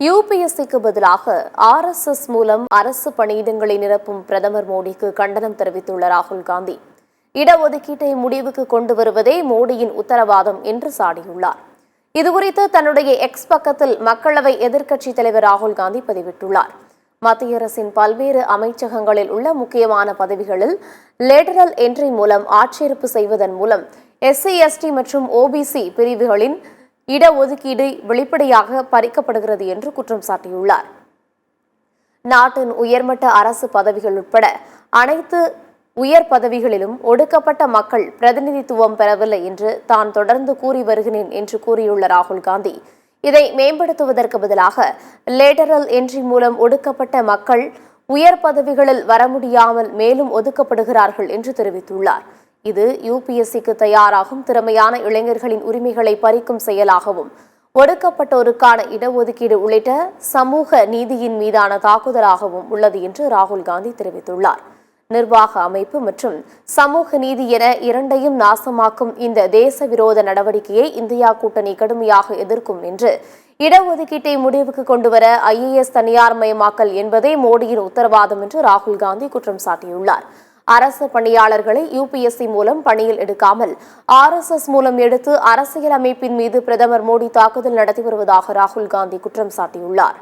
யுபிஎஸ்சிக்கு பதிலாக RSS மூலம் அரசு பணியிடங்களை நிரப்பும் பிரதமர் மோடிக்கு கண்டனம் தெரிவித்துள்ள ராகுல் காந்தி இடஒதுக்கீட்டை முடிவுக்கு கொண்டு வருவதே மோடியின் உத்தரவாதம் என்று சாடியுள்ளார். இதுகுறித்து தன்னுடைய எக்ஸ் பக்கத்தில் மக்களவை எதிர்க்கட்சித் தலைவர் ராகுல் காந்தி பதிவிட்டுள்ளார். மத்திய அரசின் பல்வேறு அமைச்சகங்களில் உள்ள முக்கியமான பதவிகளில் லேட்டரல் என்ட்ரி மூலம் ஆட்சேர்ப்பு செய்வதன் மூலம் SC/ST மற்றும் OBC பிரிவுகளின் இடஒதுக்கீடு வெளிப்படையாக பறிக்கப்படுகிறது என்று குற்றம் சாட்டியுள்ளார். நாட்டின் உயர்மட்ட அரசு பதவிகள் உட்பட அனைத்து உயர் பதவிகளிலும் ஒடுக்கப்பட்ட மக்கள் பிரதிநிதித்துவம் பெறவில்லை என்று தான் தொடர்ந்து கூறி வருகிறேன் என்று கூறியுள்ள ராகுல் காந்தி, இதை மேம்படுத்துவதற்கு பதிலாக லேட்டரல் என்ட்ரி மூலம் ஒடுக்கப்பட்ட மக்கள் உயர் பதவிகளில் வர முடியாமல் மேலும் ஒதுக்கப்படுகிறார்கள் என்று தெரிவித்துள்ளார். இது UPSCக்கு தயாராகும் திறமையான இளைஞர்களின் உரிமைகளை பறிக்கும் செயலாகவும் ஒடுக்கப்பட்டோருக்கான இடஒதுக்கீடு உள்ளிட்ட சமூக நீதியின் மீதான தாக்குதலாகவும் உள்ளது என்று ராகுல் காந்தி தெரிவித்துள்ளார். நிர்வாக அமைப்பு மற்றும் சமூக நீதி என இரண்டையும் நாசமாக்கும் இந்த தேச விரோத நடவடிக்கையை இந்தியா கூட்டணி கடுமையாக எதிர்க்கும் என்று இடஒதுக்கீட்டை முடிவுக்கு கொண்டுவர IAS தனியார் மயமாக்கல் என்பதே மோடியின் உத்தரவாதம் என்று ராகுல் காந்தி குற்றம் சாட்டியுள்ளார். அரசு பணியாளர்களை UPSC மூலம் பணியில் எடுக்காமல் RSS மூலம் எடுத்து அரசியல் அமைப்பின் மீது பிரதமர் மோடி தாக்குதல் நடத்தி வருவதாக ராகுல் காந்தி குற்றம் சாட்டியுள்ளார்.